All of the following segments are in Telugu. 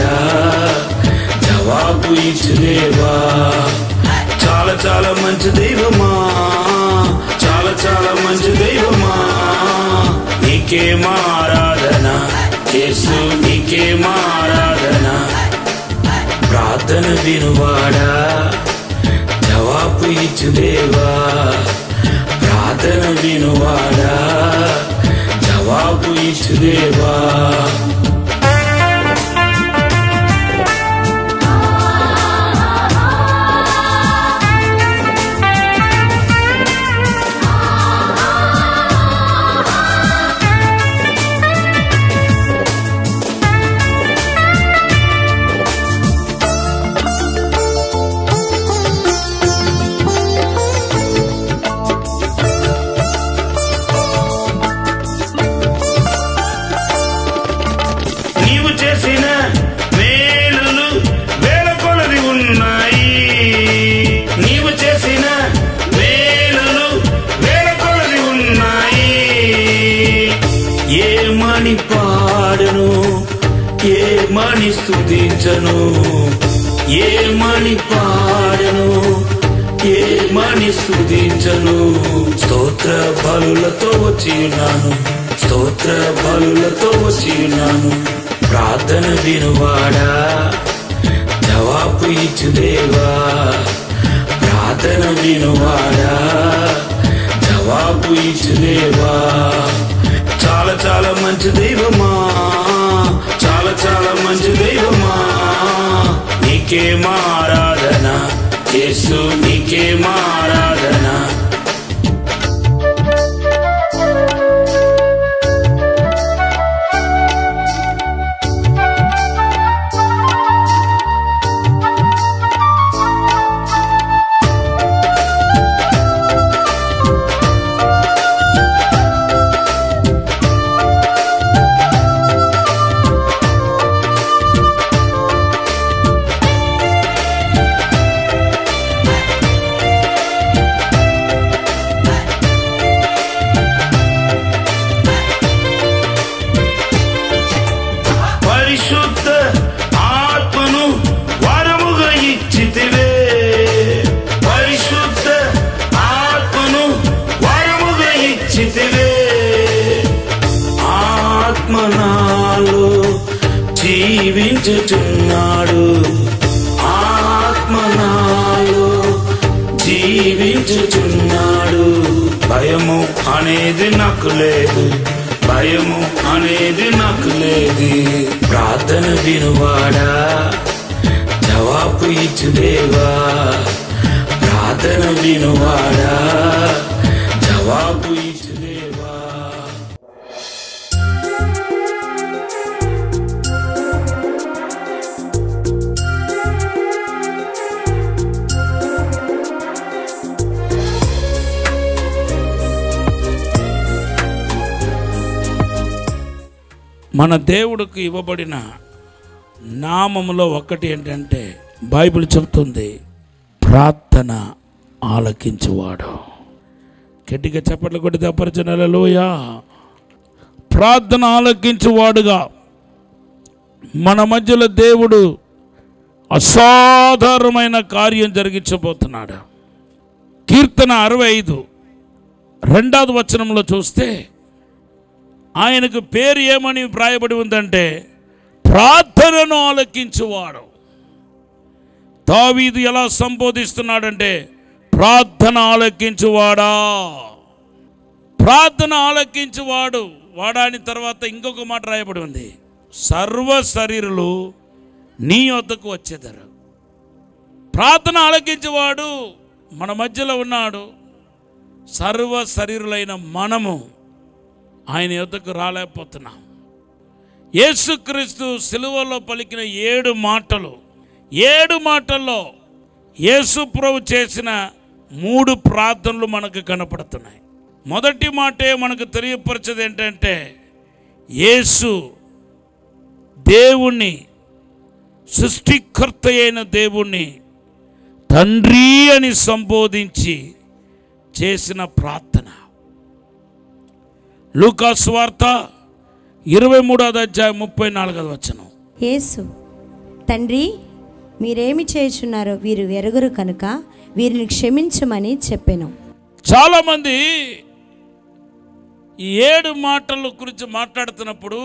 వినువాడా, జవాబు ఇచ్చు దేవా. చాలా చాలా మంచి దైవమా, చాలా చాలా మంచి దైవమా, నీకే మా ఆరాధన యేసు, నీకే మా ఆరాధన. ప్రార్థన వినువాడా, జవాబు ఇచ్చు దేవా. ప్రార్థన వినువాడా, జవాబు ఇచ్చు దేవా. ఏమని పాడను, ఏమని స్తుతించను, ఏమని పాడను, ఏమని స్తుతించను. స్తోత్ర బలులతో వచ్చి ఉన్నాను, స్తోత్ర బలులతో వచ్చి ఉన్నాను. ప్రార్థన వినువాడా, జవాబు ఇచ్చు దేవా. ప్రార్థన వినువాడా, జవాబు ఇచ్చు దేవా. చాలా చాలా మంచి దైవమా, చాలా చాలా మంచి దైవమా, నీకే మా ఆరాధన యేసు, నీకే మా ఆరాధన. ఆత్మనాలో జీవించుచున్నాడు, ఆత్మనాలో జీవించుచున్నాడు. భయము అనేది నాకు లేదు, భయము అనేది నాకు లేదు. ప్రార్థన వినువాడా, జవాబు ఇచ్చు దేవా. ప్రార్థన వినువాడా, జవాబు ఇచ్చు దేవా. మన దేవుడికి ఇవ్వబడిన నామములో ఒకటి ఏంటంటే బైబిల్ చెప్తుంది, ప్రార్థన ఆలకించువాడు. గట్టిగా చప్పట్లు కొట్టి దప్పరచు హల్లెలూయా. ప్రార్థన ఆలకించువాడుగా మన మధ్యలో దేవుడు అసాధారణమైన కార్యం జరిగించబోతున్నాడు. కీర్తన 65 వచనంలో చూస్తే ఆయనకు పేరు ఏమని వ్రాయబడి ఉందంటే, ప్రార్థనను ఆలకించువాడు. దావీదు ఎలా సంబోధిస్తున్నాడంటే, ప్రార్థన ఆలకించువాడా, ప్రార్థన ఆలకించువాడు. వాడాని తర్వాత ఇంకొక మాట రాయబడి ఉంది, సర్వ శరీరులు నీ వద్దకు వచ్చేదారు. ప్రార్థన ఆలకించువాడు మన మధ్యలో ఉన్నాడు. సర్వ శరీరులైన మనము ఆయన యొద్దకు రాలేకపోతున్నాం. యేసుక్రీస్తు సిలువలో పలికిన 7 మాటలు, 7 మాటల్లో యేసు ప్రభు చేసిన 3 ప్రార్థనలు మనకు కనపడుతున్నాయి. మొదటి మాటే మనకు తెలియపరిచేది ఏంటంటే, యేసు దేవుణ్ణి, సృష్టికర్త అయిన దేవుణ్ణి తండ్రి అని సంబోధించి చేసిన ప్రార్థన. లూకా సువార్త 23వ అధ్యాయం 34వ వచనం. యేసు తండ్రి, మీరేమి చేయుచున్నారో వీరు ఎరుగురు కనుక వీరిని క్షమించమని చెప్పెను. చాలామంది ఈ 7 మాటల గురించి మాట్లాడుతున్నప్పుడు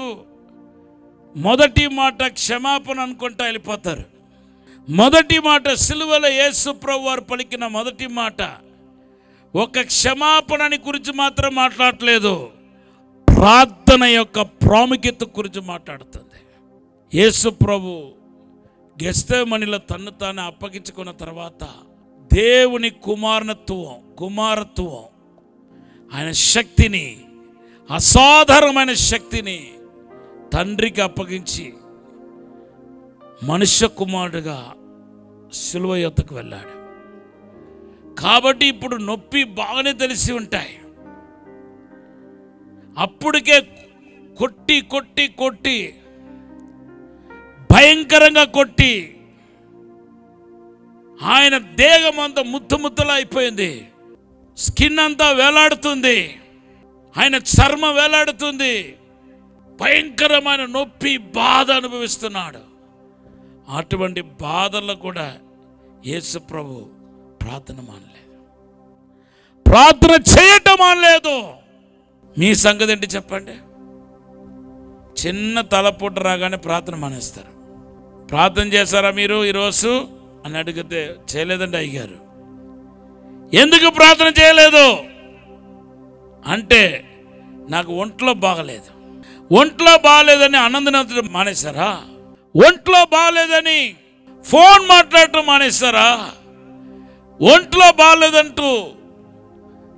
మొదటి మాట క్షమాపణ అనుకుంటా వెళ్ళిపోతారు. మొదటి మాట సిలువలో యేసు ప్రభువు వారు పలికిన మొదటి మాట ఒక క్షమాపణని గురించి మాత్రం మాట్లాడట్లేదు, ప్రార్థన యొక్క ప్రాముఖ్యత గురించి మాట్లాడుతుంది. యేసు ప్రభు గెత్సేమనీలో తన్ను తాను అప్పగించుకున్న తర్వాత దేవుని కుమారత్వం ఆయన శక్తిని, అసాధారణమైన శక్తిని తండ్రికి అప్పగించి మనుష్య కుమారుడుగా సిలువ యొద్దకు వెళ్ళాడు. కాబట్టి ఇప్పుడు నొప్పి బాగానే తెలిసి ఉంటాయి. అప్పటికే కొట్టి కొట్టి కొట్టి భయంకరంగా కొట్టి ఆయన దేహం అంతా ముద్దలా అయిపోయింది, స్కిన్ అంతా వేలాడుతుంది, ఆయన చర్మం వేలాడుతుంది, భయంకరమైన నొప్పి బాధ అనుభవిస్తున్నాడు. అటువంటి బాధల్లో కూడా యేసు ప్రభు ప్రార్థన మానలేదు, ప్రార్థన చేయటం మానలేదు. మీ సంగతి ఏంటి చెప్పండి? చిన్న తలపూట రాగానే ప్రార్థన మానేస్తారు. ప్రార్థన చేశారా మీరు ఈరోజు అని అడిగితే చేయలేదండి అయ్యారు. ఎందుకు ప్రార్థన చేయలేదు అంటే నాకు ఒంట్లో బాగలేదు, ఒంట్లో బాగలేదని ఆనందం మానేశారా? ఒంట్లో బాగలేదని ఫోన్ మాట్లాడటం మానేశారా? ఒంట్లో బాగలేదంటూ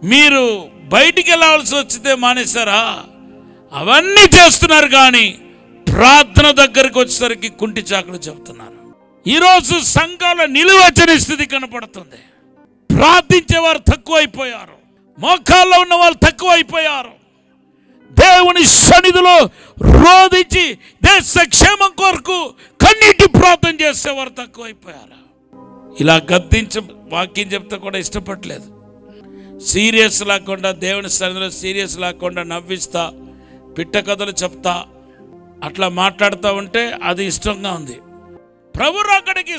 మీరు బయటికి వెళ్ళాల్సి వచ్చితే మానేశారా? అవన్నీ చేస్తున్నారు, కానీ ప్రార్థన దగ్గరికి వచ్చేసరికి కుంటి చాకులు చెబుతున్నారు. ఈరోజు సంఘాల నిలువచ్చని స్థితి కనపడుతుంది. ప్రార్థించేవారు తక్కువైపోయారు, మోకాల్లో ఉన్న వాళ్ళు తక్కువైపోయారు. దేవుని సన్నిధిలో రోధించి దేశ క్షేమం కొరకు కన్నీటి ప్రార్థన చేసేవారు తక్కువైపోయారు. ఇలా గద్దించి వాక్యం చెప్తే కూడా ఇష్టపడలేదు. సీరియస్ లేకుండా దేవుని సన్నిధిలో సీరియస్ లేకుండా నవ్విస్తా, పిట్ట కథలు చెప్తా, అట్లా మాట్లాడుతూ ఉంటే అది ఇష్టంగా ఉంది. ప్రభు రాకడికి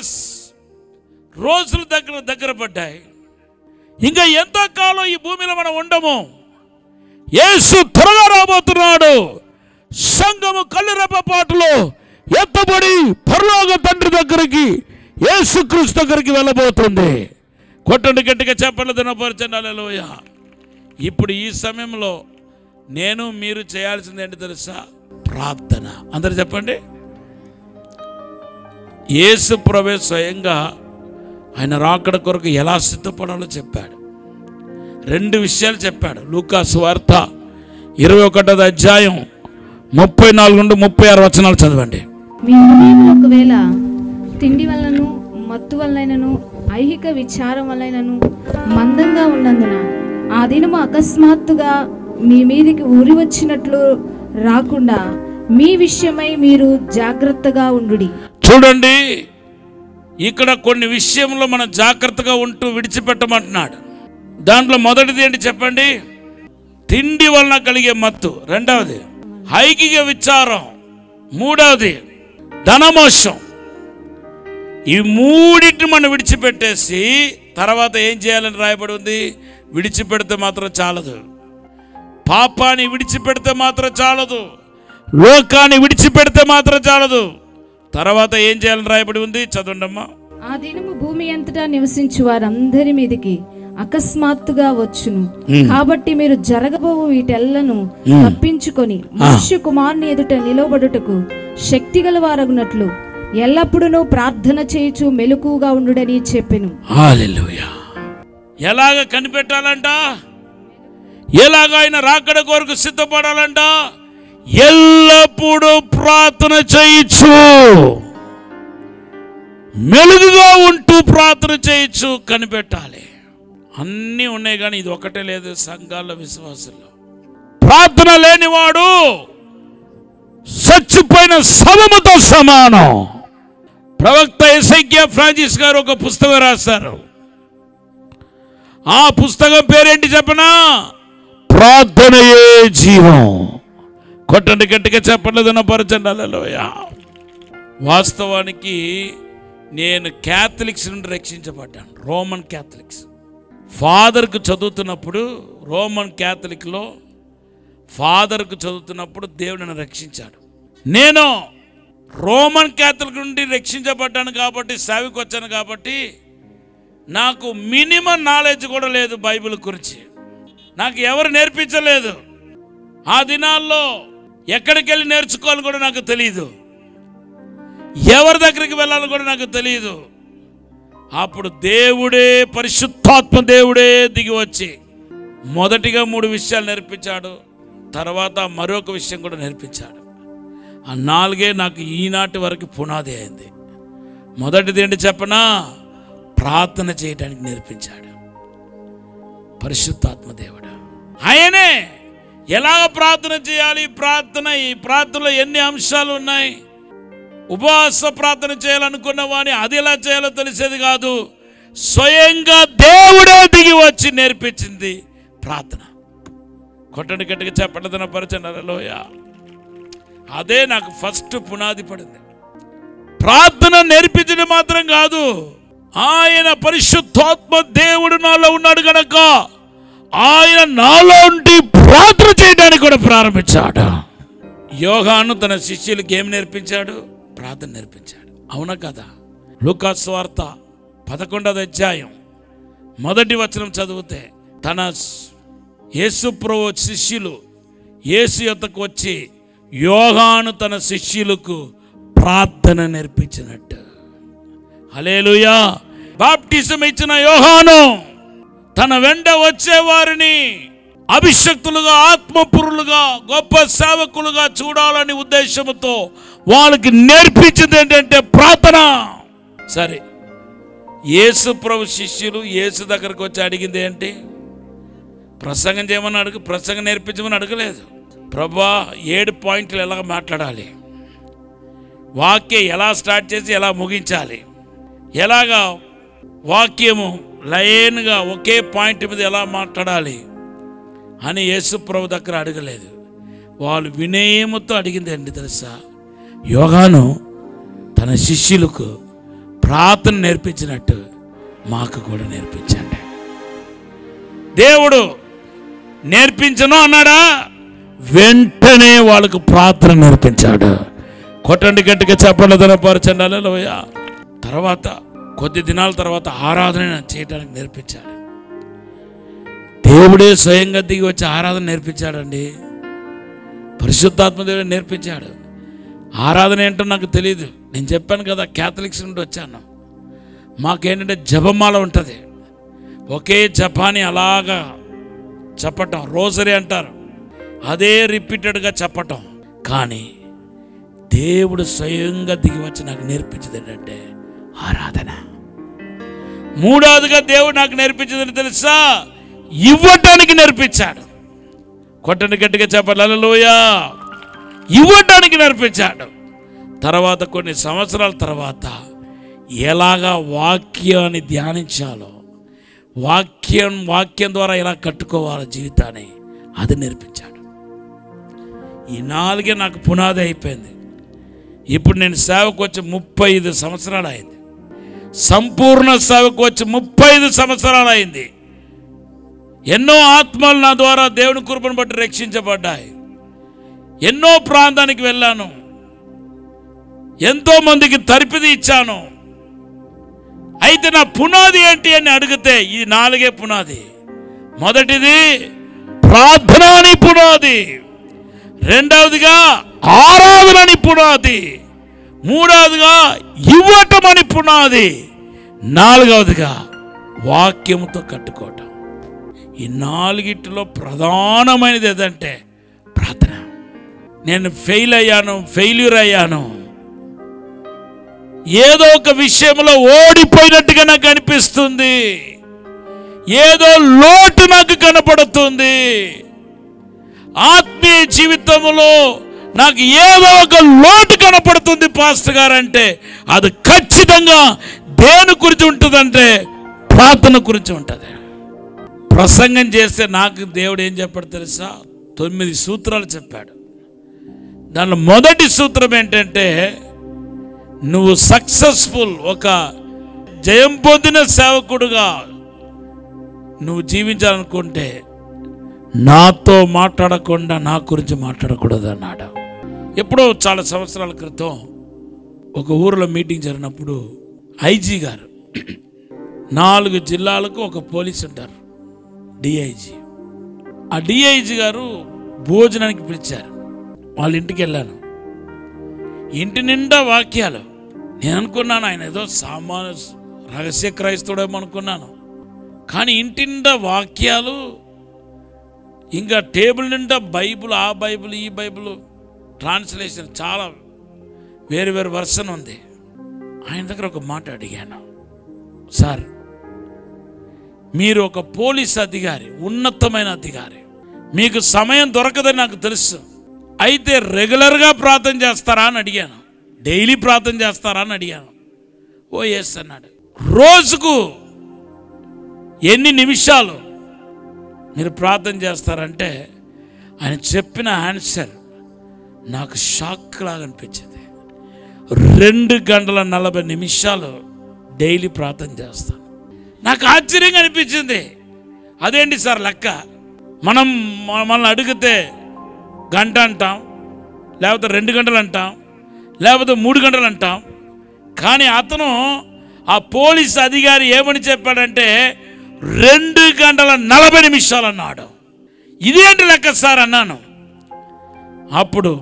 రోజులు దగ్గర పడ్డాయి. ఇంకా ఎంతకాలం ఈ భూమిలో మనం ఉండము. యేసు త్వరగా రాబోతున్నాడు. సంఘము కళ్ళెరెప్పపాటులో ఎత్తబడి పరలోక తండ్రి దగ్గరికి, యేసుక్రీస్తు దగ్గరికి వెళ్ళబోతుంది. కొట్టండి గట్టిగా, చెప్పండి, దినపరచండి. హల్లెలూయా. ఇప్పుడు ఈ సమయంలో నేను మీరు చేయాల్సింది ఏంటి తెలుసా? ప్రార్థన. అందరు చెప్పండి. యేసు ప్రభువే స్వయంగా ఆయన రాకడ కొరకు ఎలా సిద్ధపడాలో చెప్పాడు. 2 విషయాలు చెప్పాడు. లూకా సువార్త 21వ అధ్యాయం 34 నుండి 36 వచనాలు చదవండి. మీ హృదయములు ఒకవేళ తిండి వలనను మత్తు వలనను ఐహిక విచారం వలనను మందంగా ఉన్నందున ఆ దినము అకస్మాత్తుగా మీ మీదికి ఊరి వచ్చినట్లు రాకుండా మీ విషయమై మీరు జాగ్రత్తగా ఉండుడి. చూడండి, ఇక్కడ కొన్ని విషయంలో మనం జాగ్రత్తగా ఉంటూ విడిచిపెట్టమంటున్నాడు. దాంట్లో మొదటిది ఏంటి చెప్పండి? తిండి వలన కలిగే మత్తు, 2వది ఐహిక విచారం, 3వది ధనమోషం. ఈ 3టిని మనం విడిచిపెట్టేసి తర్వాత ఏం చేయాలని రాయబడి ఉంది? విడిచిపెడితే మాత్రం చాలదు. పాపాన్ని విడిచిపెడితే మాత్రం చాలదు, లోకాన్ని విడిచిపెడితే మాత్రం చాలదు. తర్వాత ఏం చేయాలని రాయబడి ఉంది? చదవండమ్మా. ఆ దినము భూమి అంతటా నివసించు వారందరి మీదకి అకస్మాత్తుగా వచ్చును. కాబట్టి మీరు జరగబోవు వీటెల్లను తప్పించుకొని మనుష్య కుమారుని ఎదుట నిలవబడుటకు శక్తి గల వారగునట్లు ఎల్లప్పుడూ ప్రార్థన చేయుచు మెలకుగా ఉండుడని చెప్పెను. హల్లెలూయా. ఎలాగ కనిపెట్టాలంట? ఎలాగ ఆయన రాకడ కొరకు సిద్ధపడాలంట? ఎల్లప్పుడూ ప్రార్థన చేయొచ్చు, మెలుగుగా ఉంటూ ప్రార్థన చేయొచ్చు, కనిపెట్టాలి. అన్నీ ఉన్నాయి, కానీ ఇది ఒకటే లేదు సంఘాల విశ్వాసంలో. ప్రార్థన లేనివాడు చచ్చిపోయిన శవముతో సమానం. ప్రవక్త ఎసైకియా ఫ్రాన్సిస్ గారు ఒక పుస్తకం రాశారు. ఆ పుస్తకం పేరేంటి చెప్పనా? ప్రార్థనయే జీవం. కొట్టండి గట్టిగా, చెప్పండి, దినపరచండి. హల్లెలూయా. వాస్తవానికి నేను క్యాథలిక్స్ నుండి రక్షించబడ్డాను. Roman Catholics. ఫాదర్కు చదువుతున్నప్పుడు రోమన్ క్యాథలిక్లో ఫాదర్కు చదువుతున్నప్పుడు దేవుడు నన్ను రక్షించాడు. నేను రోమన్ క్యాథలిక్ నుండి రక్షించబడ్డాను కాబట్టి, సేవకు వచ్చాను కాబట్టి నాకు మినిమం నాలెడ్జ్ కూడా లేదు బైబిల్ గురించి. నాకు ఎవరు నేర్పించలేదు. ఆ దినాల్లో ఎక్కడికి వెళ్ళి నేర్చుకోవాలని కూడా నాకు తెలియదు. ఎవరి దగ్గరికి వెళ్ళాలని కూడా నాకు తెలియదు. అప్పుడు దేవుడే, పరిశుద్ధాత్మ దేవుడే దిగి వచ్చి మొదటిగా 3 విషయాలు నేర్పించాడు. తర్వాత మరొక విషయం కూడా నేర్పించాడు. ఆ 4 నాకు ఈనాటి వరకు పునాది అయింది. మొదటిది ఏంటి చెప్పనా? ప్రార్థన చేయడానికి నేర్పించాడు పరిశుద్ధాత్మ దేవుడు. ఆయనే ఎలాగ ప్రార్థన చేయాలి, ఈ ప్రార్థనలో ఎన్ని అంశాలు ఉన్నాయి. ఉపవాస ప్రార్థన చేయాలనుకున్న వాడిని అది ఎలా చేయాలో తెలిసేది కాదు. స్వయంగా దేవుడే దిగి వచ్చి నేర్పించింది ప్రార్థన. కొట్టని గట్టిగా చెప్పడం పరిచయ. అదే నాకు ఫస్ట్ పునాది పడింది. ప్రార్థన నేర్పించడం మాత్రం కాదు, ఆయన పరిశుద్ధాత్మ దేవుడు నాలో ఉన్నాడు కనుక ఆయన నాలో ఉండి ప్రార్థన చేయడానికి కూడా ప్రారంభించాడు. యోహాను తన శిష్యులకు ఏం నేర్పించాడు? ప్రార్థన నేర్పించాడు. అవునా కదా? లూకా సువార్త 11వ అధ్యాయం 1వ వచనం చదివితే, తన యేసు ప్రభు శిష్యులు యేసు యొద్దకు వచ్చి యోహాను తన శిష్యులకు ప్రార్థన నేర్పించినట్టు. హల్లెలూయా. బాప్టిజం ఇచ్చిన యోహాను తన వెంట వచ్చే వారిని అభిషక్తులుగా, ఆత్మపురులుగా, గొప్ప సేవకులుగా చూడాలని ఉద్దేశంతో వాళ్ళకి నేర్పించింది ఏంటంటే ప్రార్థన. సరే, యేసు ప్రభు శిష్యులు యేసు దగ్గరకు వచ్చి అడిగింది ఏంటి? ప్రసంగం చేయమని ప్రసంగం నేర్పించమని అడగలేదు. ప్రభువా 7 పాయింట్లు ఎలా మాట్లాడాలి, వాక్యం ఎలా స్టార్ట్ చేసి ఎలా ముగించాలి, ఎలాగా వాక్యము లైన్గా ఒకే పాయింట్ మీద ఎలా మాట్లాడాలి అని యేసు ప్రభు దగ్గర అడగలేదు. వాళ్ళు వినయముతో అడిగింది ఏంటి తెలుసా? యోహాను తన శిష్యులకు ప్రార్థన నేర్పించినట్టు మాకు కూడా నేర్పించండి. దేవుడు నేర్పించను అన్నాడా? వెంటనే వాళ్ళకు ప్రార్థన నేర్పించాడు. కొట్టండి గట్టిగా చెప్పండి పరచండి. హల్లెలూయా. తర్వాత కొద్ది దినాల తర్వాత ఆరాధన చేయడానికి నేర్పించాడు. దేవుడే స్వయంగా దిగి వచ్చి ఆరాధన నేర్పించాడండి. పరిశుద్ధాత్మ దేవుడే నేర్పించాడు. ఆరాధన ఏంటో నాకు తెలియదు. నేను చెప్పాను కదా, క్యాథలిక్స్ నుండి వచ్చాను. మాకేంటంటే జపమాల ఉంటుంది. ఒకే జపాని అలాగా చెప్పటం, రోజరీ అంటారు, అదే రిపీటెడ్గా చెప్పటం. కానీ దేవుడు స్వయంగా దిగి వచ్చి నాకు నేర్పించింది ఏంటంటే ఆరాధన. 3వదిగా దేవుడు నాకు నేర్పించిందని తెలుసా? ఇవ్వటానికి నేర్పించాడు. కొట్టని గట్టిగా చెప్పాలి. హల్లెలూయా. ఇవ్వటానికి నేర్పించాడు. తర్వాత కొన్ని సంవత్సరాల తర్వాత ఎలాగా వాక్యాన్ని ధ్యానించాలో, వాక్యం ద్వారా ఎలా కట్టుకోవాలో జీవితాన్ని, అది నేర్పించాడు. ఈ 4 నాకు పునాది అయిపోయింది. ఇప్పుడు నేను సేవకు వచ్చి 35 సంవత్సరాలు అయింది. సంపూర్ణ సేవకు వచ్చి 35 సంవత్సరాలు అయింది. ఎన్నో ఆత్మలు నా ద్వారా దేవుని కృపను బట్టి రక్షించబడ్డాయి. ఎన్నో ప్రాంతానికి వెళ్ళాను, ఎంతో మందికి తరిపిది ఇచ్చాను. అయితే నా పునాది ఏంటి అని అడిగితే ఈ 4 పునాది. మొదటిది ప్రార్థన అని పునాది, 2వదిగా ఆరాధన అని పునాది, 3వదిగా ఇవ్వటం అని పునాది, 4వదిగా వాక్యముతో కట్టుకోవటం. ఈ 4 ప్రధానమైనది ఏదంటే ప్రార్థన. నేను ఫెయిల్యూర్ అయ్యాను. ఏదో ఒక విషయంలో ఓడిపోయినట్టుగా నాకు అనిపిస్తుంది. ఏదో లోటు నాకు కనపడుతుంది. ఆత్మీయ జీవితంలో నాకు ఏదో ఒక లోటు కనపడుతుంది పాస్టర్ గారు అంటే అది ఖచ్చితంగా దేని గురించి ఉంటుందంటే ప్రార్థన గురించి ఉంటుంది. ప్రసంగం చేస్తే నాకు దేవుడు ఏం చెప్పాడు తెలుసా? 9 సూత్రాలు చెప్పాడు. దానిలో మొదటి సూత్రం ఏంటంటే నువ్వు సక్సెస్ఫుల్, ఒక జయం పొందిన సేవకుడుగా నువ్వు జీవించాలనుకుంటే నాతో మాట్లాడకుండా నా గురించి మాట్లాడకూడదు అన్నాడు. ఎప్పుడో చాలా సంవత్సరాల క్రితం ఒక ఊరిలో మీటింగ్ జరిగినప్పుడు ఐజీ గారు, 4 జిల్లాలకు ఒక పోలీస్ ఉంటారు, డిఐజీ. ఆ డిఐజీ గారు భోజనానికి పిలిచారు. వాళ్ళ ఇంటికి వెళ్ళాను. ఇంటి నిండా వాక్యాలు. నేను అనుకున్నాను ఆయన ఏదో సామాన్య రహస్య క్రైస్తవుడేమో అనుకున్నాను. కానీ ఇంటి నిండా వాక్యాలు, ఇంకా టేబుల్ నిండా బైబిల్, ఆ బైబిల్ ఈ బైబిల్ ట్రాన్స్లేషన్, చాలా వేరు వేరు వర్షన్ ఉంది. ఆయన దగ్గర ఒక మాట అడిగాను, సార్ మీరు ఒక పోలీస్ అధికారి, ఉన్నతమైన అధికారి, మీకు సమయం దొరకదని నాకు తెలుసు, అయితే రెగ్యులర్గా ప్రార్థన చేస్తారా అని అడిగాను. డైలీ ప్రార్థన చేస్తారా అని అడిగాను. ఓ ఎస్ అన్నాడు. రోజుకు ఎన్ని నిమిషాలు మీరు ప్రార్థన చేస్తారంటే ఆయన చెప్పిన ఆన్సర్ నాకు షాక్ లాగా అనిపించింది. 2 గంటల 40 నిమిషాలు డైలీ ప్రార్థన చేస్తాను. నాకు ఆశ్చర్యంగా అనిపించింది. అదేంటి సార్ లెక్క? మనల్ని అడిగితే గంట అంటాం, లేకపోతే 2 గంటలు అంటాం, లేకపోతే 3 గంటలు అంటాం. కానీ అతను, ఆ పోలీస్ అధికారి ఏమని చెప్పాడంటే 2 గంటల 40 నిమిషాలు అన్నాడు. ఇదేంటి లెక్క సార్ అన్నాను. అప్పుడు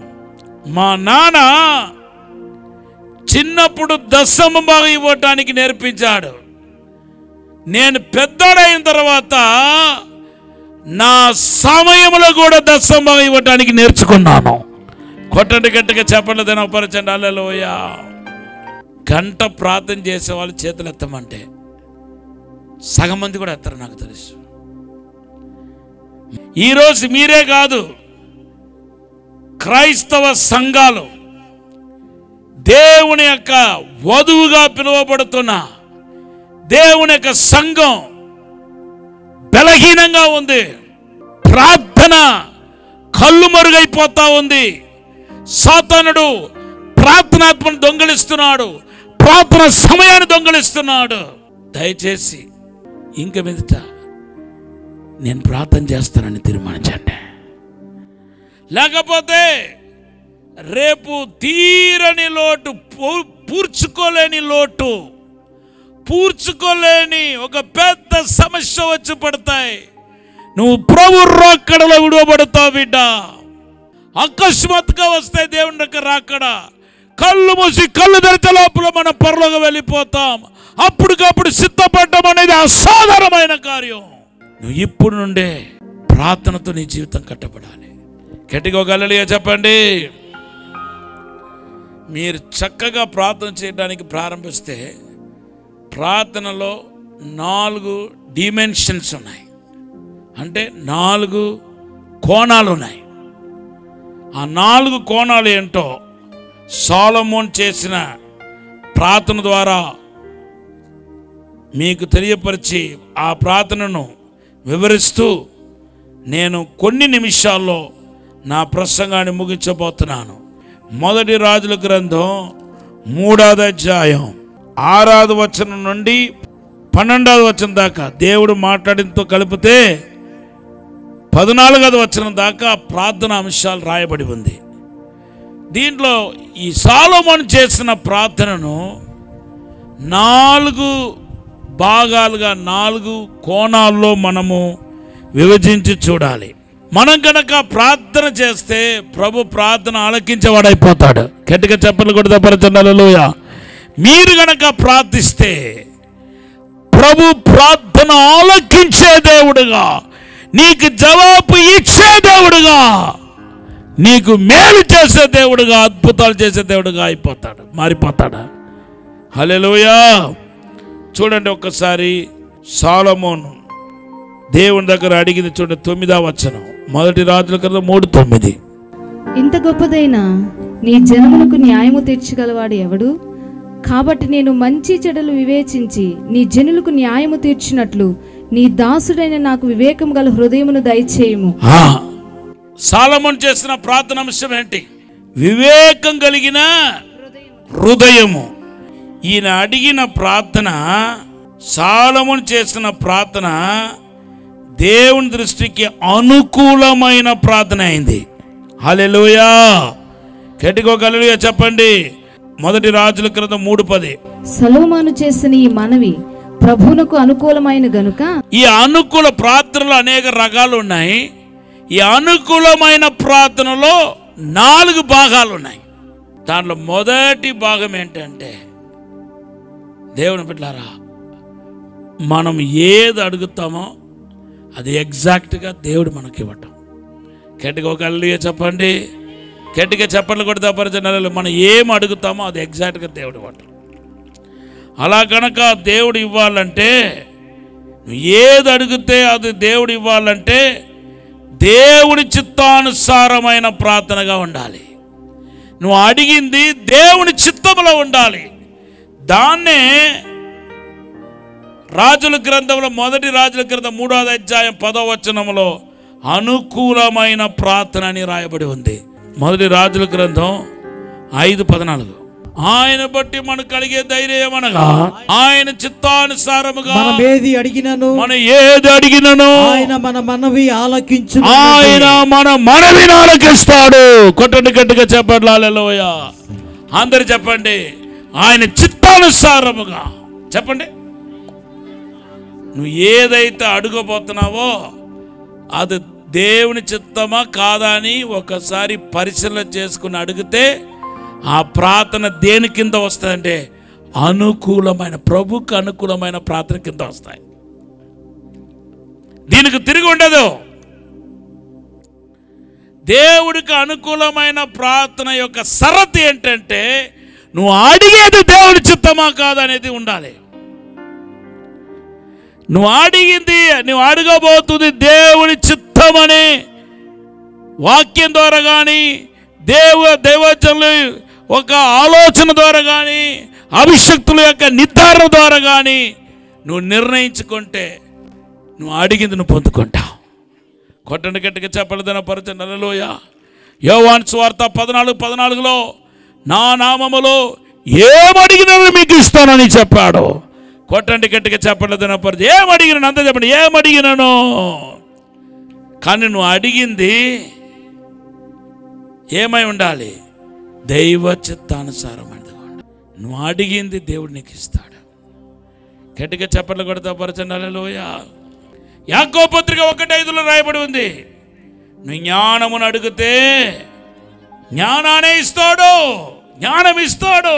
మా నాన్న చిన్నప్పుడు దశమ భాగం ఇవ్వటానికి నేర్పించాడు. నేను పెద్దోడైన తర్వాత నా సమయంలో కూడా దశమ భాగం ఇవ్వటానికి నేర్చుకున్నాను. కొట్టండి గట్టిగా, చెప్పండి, దినపరచండి, హల్లెలూయా. గంట ప్రార్థన చేసే వాళ్ళు చేతులు ఎత్తమంటే సగం మంది కూడా ఎత్తారు నాకు తెలుసు. ఈరోజు మీరే కాదు, క్రైస్తవ సంఘాలు దేవుని యొక్క వధువుగా పిలువబడుతున్న దేవుని యొక్క సంఘం బలహీనంగా ఉంది. ప్రార్థన కళ్ళు మరుగైపోతా ఉంది. సాతానుడు ప్రార్థనాత్మను దొంగిలిస్తున్నాడు, ప్రార్థన సమయాన్ని దొంగిలిస్తున్నాడు. దయచేసి ఇంక మీదట నేను ప్రార్థన చేస్తానని తీర్మానించండి. లేకపోతే రేపు తీరని లోటు, పూడ్చుకోలేని ఒక పెద్ద సమస్య వచ్చి పడతాయి. నువ్వు ప్రభు రాకడలో విడువబడతావు బిడ్డ. అకస్మాత్తుగా వస్తాయి దేవుని యొక్క రాకడ. కళ్ళు మూసి కళ్ళు తెరిచే లోపల మనం పరలోకి వెళ్ళిపోతాం. అప్పటికప్పుడు సిద్ధపడటం అనేది అసాధారణమైన కార్యం. నువ్వు ఇప్పుడు నుండే ప్రార్థనతో నీ జీవితం కట్టబడాలి. గట్టిగా ఒక హల్లెలూయా చెప్పండి. మీరు చక్కగా ప్రార్థన చేయడానికి ప్రారంభిస్తే ప్రార్థనలో 4 డిమెన్షన్స్ ఉన్నాయి, అంటే 4 కోణాలు ఉన్నాయి. ఆ 4 కోణాలు ఏంటో సొలొమోను చేసిన ప్రార్థన ద్వారా మీకు తెలియపరిచి ఆ ప్రార్థనను వివరిస్తూ నేను కొన్ని నిమిషాల్లో నా ప్రసంగాన్ని ముగించబోతున్నాను. 1 రాజుల గ్రంథం 3వ అధ్యాయం 6వ వచనం నుండి 12వ వచనం దాకా దేవుడు మాట్లాడినతో కలిపితే 14వ వచనం దాకా ప్రార్థన అంశాలు రాయబడి ఉంది. దీంట్లో ఈ సొలొమోను చేసిన ప్రార్థనను 4 భాగాలుగా, 4 కోణాల్లో మనము విభజించి చూడాలి. మనం కనుక ప్రార్థన చేస్తే ప్రభు ప్రార్థన ఆలకించేవాడైపోతాడు. గట్టిగా చెప్పలు కూడా తప్పరచండి, హల్లెలూయా. మీరు కనుక ప్రార్థిస్తే ప్రభు ప్రార్థన ఆలకించే దేవుడుగా, నీకు జవాబు ఇచ్చే దేవుడుగా, నీకు మేలు చేసే దేవుడుగా, అద్భుతాలు చేసే దేవుడుగా అయిపోతాడు, మారిపోతాడు. హల్లెలూయా. చూడండి ఒక్కసారి సొలొమోను దేవుని దగ్గర అడిగింది చూడండి. 9వ వచనం, 1 రాజుల గ్రంథం 3:9. ఇంత గొప్పదైన నీ జనములకు న్యాయము తీర్చగలవాడు ఎవడు? కాబట్టి నేను మంచి చెడులు వివేచించి నీ జనులకు న్యాయము తీర్చినట్లు నీ దాసుడైన నాకు వివేకం గల హృదయమును దయచేయము. సొలొమోను చేసిన ప్రార్థన అంశం ఏంటి? వివేకం కలిగిన హృదయము. ఈయన అడిగిన ప్రార్థన, సొలొమోను చేసిన ప్రార్థన దేవుని దృష్టికి అనుకూలమైన ప్రార్థన అయింది. హల్లెలూయా. గట్టిగా హల్లెలూయా చెప్పండి. 1 రాజుల గ్రంథం 3:10. సొలొమోను చేసిన ఈ మనవి ప్రభువునకు అనుకూలమైన గనుక. ఈ అనుకూల ప్రార్థనలో అనేక రకాలు ఉన్నాయి. ఈ అనుకూలమైన ప్రార్థనలో 4 భాగాలు ఉన్నాయి. దాంట్లో మొదటి భాగం ఏంటంటే, దేవుని బిడ్డలారా, మనం ఏది అడుగుతామో అది ఎగ్జాక్ట్గా దేవుడు మనకి ఇవ్వటం. గట్టిగా హల్లెలూయా చెప్పండి. గట్టిగా చెప్పట్లు కొడితే పరిచయం. మనం ఏం అడుగుతామో అది ఎగ్జాక్ట్గా దేవుడు ఇవ్వటం. అలా కనుక దేవుడు ఇవ్వాలంటే, నువ్వు ఏది అడిగితే అది దేవుడు ఇవ్వాలంటే దేవుడి చిత్తానుసారమైన ప్రార్థనగా ఉండాలి. నువ్వు అడిగింది దేవుని చిత్తంలో ఉండాలి. దాన్నే రాజుల గ్రంథంలో 1 రాజుల గ్రంథం 3వ అధ్యాయం 10వ వచనంలో అనుకూలమైన ప్రార్థన అని రాయబడి ఉంది. 1 రాజుల గ్రంథం 5:14. ఆయన బట్టి మనకు కలిగే ధైర్యం ఏమనగా, ఆయన చిత్తానుసారముగా మనం ఏది అడిగినను ఆయన మన మనవిని ఆలకిస్తాడు. కొట్టండి గట్టిగా చెప్పండి. హల్లెలూయా. అందరు చెప్పండి. ఆయన చిత్తానుసారముగా. చెప్పండి. నువ్వు ఏదైతే అడగబోతున్నావో అది దేవుని చిత్తమా కాదా అని ఒకసారి పరిశీలన చేసుకుని అడిగితే ఆ ప్రార్థన దేని కింద వస్తుందంటే అనుకూలమైన, ప్రభుకు అనుకూలమైన ప్రార్థన కింద వస్తాయి. దీనికి తిరిగి ఉండదు. దేవుడికి అనుకూలమైన ప్రార్థన యొక్క షరతు ఏంటంటే, నువ్వు అడిగేది దేవుని చిత్తమా కాదనేది ఉండాలి. నువ్వు అడగబోతుంది దేవుని చిత్తమని వాక్యం ద్వారా కానీ, దైవజనుల ఒక ఆలోచన ద్వారా కానీ, అభిషక్తుల యొక్క నిర్ధారణ ద్వారా కానీ నువ్వు నిర్ణయించుకుంటే నువ్వు అడిగింది నువ్వు పొందుకుంటావు. కొట్టండి గట్టిగా చెప్పలేదన్న పరిచయం. హల్లెలూయా. యోహాను సువార్త 14:14లో నా నామములో ఏమడిగినా మీకు ఇస్తానని చెప్పాడు. కొట్టండి గట్టిగా చెప్పలేదన్న పరిచయం. ఏమడిగినాను అంతే చెప్పండి. ఏమడిగినాను. కానీ నువ్వు అడిగింది ఏమై ఉండాలి? దైవ చిత్తానుసారమైనది. నువ్వు అడిగింది దేవుడు నీకు ఇస్తాడు. గట్టిగా చెప్పట్లు కొడతా పరిచయం. హల్లెలూయా. యాకోబు పత్రిక 1:5లో రాయబడి ఉంది, నువ్వు జ్ఞానమును అడిగితే జ్ఞానాన్ని ఇస్తాడు, జ్ఞానం ఇస్తాడు.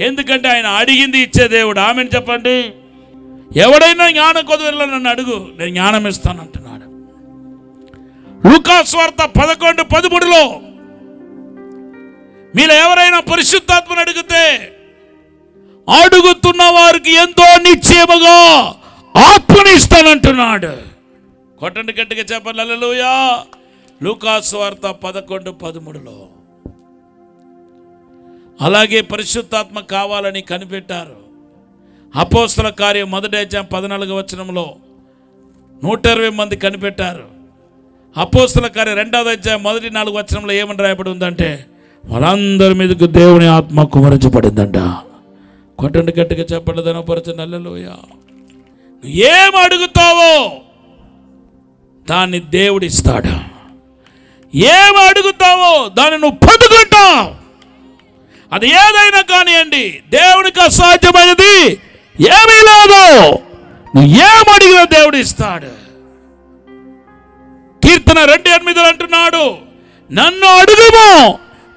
ఎందుకంటే ఆయన అడిగింది ఇచ్చే దేవుడు. ఆమెను చెప్పండి. ఎవడైనా జ్ఞానం కొద్దిగా నన్ను అడుగు, నేను జ్ఞానం ఇస్తాను అంటున్నాడు. లూకా సువార్త 11:13లో మీరు ఎవరైనా పరిశుద్ధాత్మను అడిగితే అడుగుతున్న వారికి ఎంతో నిశ్చయముగా ఆత్మని ఇస్తానంటున్నాడు. కొట్టండి గట్టిగా చెప్పండి. హల్లెలూయా. లూకా సువార్త 11:13లో అలాగే పరిశుద్ధాత్మ కావాలని కనిపెట్టారు. అపోస్తల కార్యం 1వ అధ్యాయం 14వ వచనంలో 120 మంది కనిపెట్టారు. అపోస్తల కార్యం 2వ అధ్యాయం 1-4 వచనంలో ఏమని రాయబడి ఉందంటే, వాళ్ళందరి మీదకు దేవుని ఆత్మ కుమరించబడిందంట. కొట్టండి గట్టిగా చెప్పండి. ధనపరచండి. హల్లెలూయా. ఏం అడుగుతావో దాన్ని దేవుడిస్తాడు. ఏం అడుగుతావో దాన్ని నువ్వు పొందుకుంటావు. అది ఏదైనా కానివ్వండి, దేవునికి అసాధ్యమైనది ఏమీ లేదు. నువ్వు ఏమడిగినా దేవుడు ఇస్తాడు. కీర్తన 2:8 అంటున్నాడు, నన్ను అడుగుము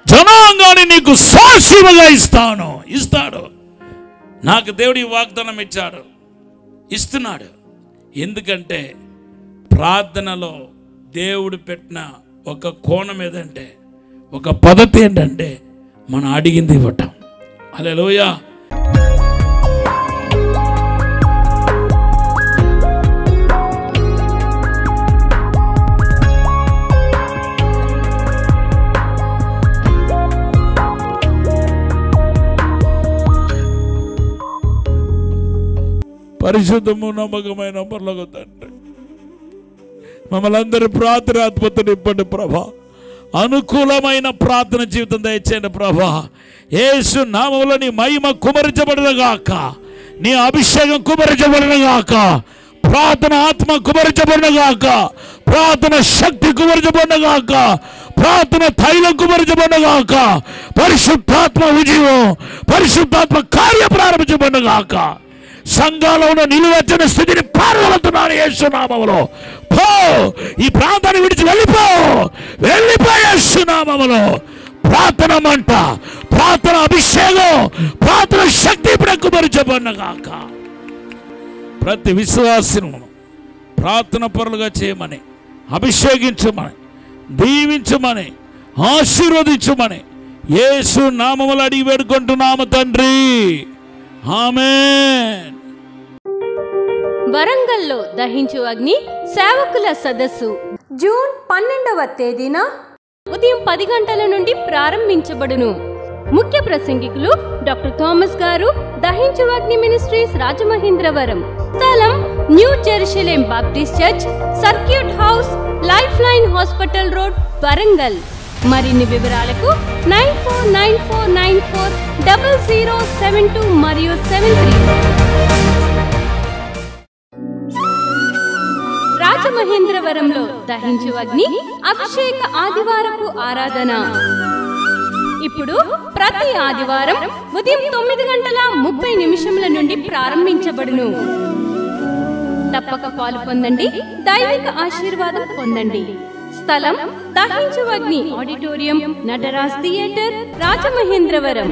జనాంగాన్ని నీకు సాక్ష్యముగా ఇస్తాడు. నాకు దేవుడి వాగ్దానం ఇచ్చాడు, ఇస్తున్నాడు. ఎందుకంటే ప్రార్థనలో దేవుడు పెట్టిన ఒక కోణం ఏదంటే, ఒక పద్ధతి ఏంటంటే, మనం అడిగింది ఇవ్వటం. హల్లెలూయా. పరిశుద్ధము నమ్మకమైన పరలోక తండ్రి, మమ్మల్ని అందరి ప్రార్థన ఆత్మతో నింపండి ప్రభా. అనుకూలమైన ప్రార్థన జీవితం దయచేయండి ప్రభా. యేసు నామములో నీ మహిమ కుమరించబడునుగాక, నీ అభిషేకం కుమరించబడునుగాక, ప్రార్థన ఆత్మ కుమరించబడునుగాక, ప్రార్థన శక్తి కుమరించబడునుగాక, ప్రార్థన తైలం కుమరించబడునుగాక, పరిశుద్ధాత్మ విజయం, పరిశుద్ధాత్మ కార్య ప్రారంభించబడునుగాక. సంఘాలలో ఉన్న నిలువెచ్చన స్థితిని పారగలుగుతున్నాను యేసు నామములో. పో, ఈ ప్రాంతాన్ని విడిచి వెళ్ళిపో యేసు నామములో. ప్రార్థన మంట, ప్రార్థన అభిషేకం, ప్రార్థన శక్తి ఇప్పుడు కుమరించబడునుగాక. ప్రతి విశ్వాసిను ప్రార్థన పరులుగా చేయమని, అభిషేకించమని, దీవించమని, ఆశీర్వదించమని యేసు నామములో అడిగి వేడుకుంటున్నాము తండ్రి. ఆమేన్. వరంగల్లో దహించు అగ్ని సేవకుల సదస్సు జూన్ 12వ తేదీన ఉదయం 10 గంటల నుండి ప్రారంభించబడును. ముఖ్య ప్రసంగికులు డాక్టర్ థామస్ గారు, దహించు అగ్ని మినిస్ట్రీస్ రాజమహేంద్రవరం. స్థలం new Jerusalem Baptist church, circuit house, life line hospital road, Warangal. మరిన్ని వివరాలకు 9494940072 మరియు 73. రాజమహేంద్రవరంలో దహించు అగ్ని అభిషేక ఆదివారపు ఆరాధన ఇప్పుడు ప్రతి ఆదివారం ఉదయం 9:30 నుండి ప్రారంభించబడును. తప్పక పాలు పొందండి, దైవిక ఆశీర్వాదం పొందండి. స్థలం దహించు అగ్ని ఆడిటోరియం, నటరాజ్ థియేటర్, రాజమహేంద్రవరం.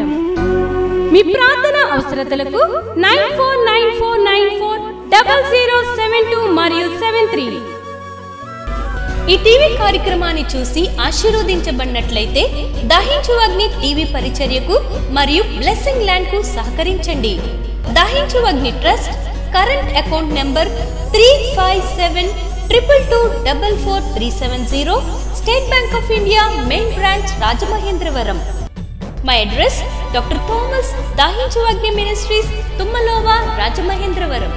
మీ ప్రార్థన అవసరతలకు 9494940072 మరియు 73. ఈ టీవీ కార్యక్రమాన్ని చూసి ఆశీర్వదించబడినట్లయితే దహించు అగ్ని టీవీ పరిచర్యకు మరియు బ్లెస్సింగ్ ల్యాండ్ కు సహకరించండి. Dahinchu Agni trust current account number 357222444370, State Bank of India main branch, Rajamahendravaram. My address doctor Thomas, Dahinchu Agni ministries, తుమ్మలోవా, Rajamahendravaram.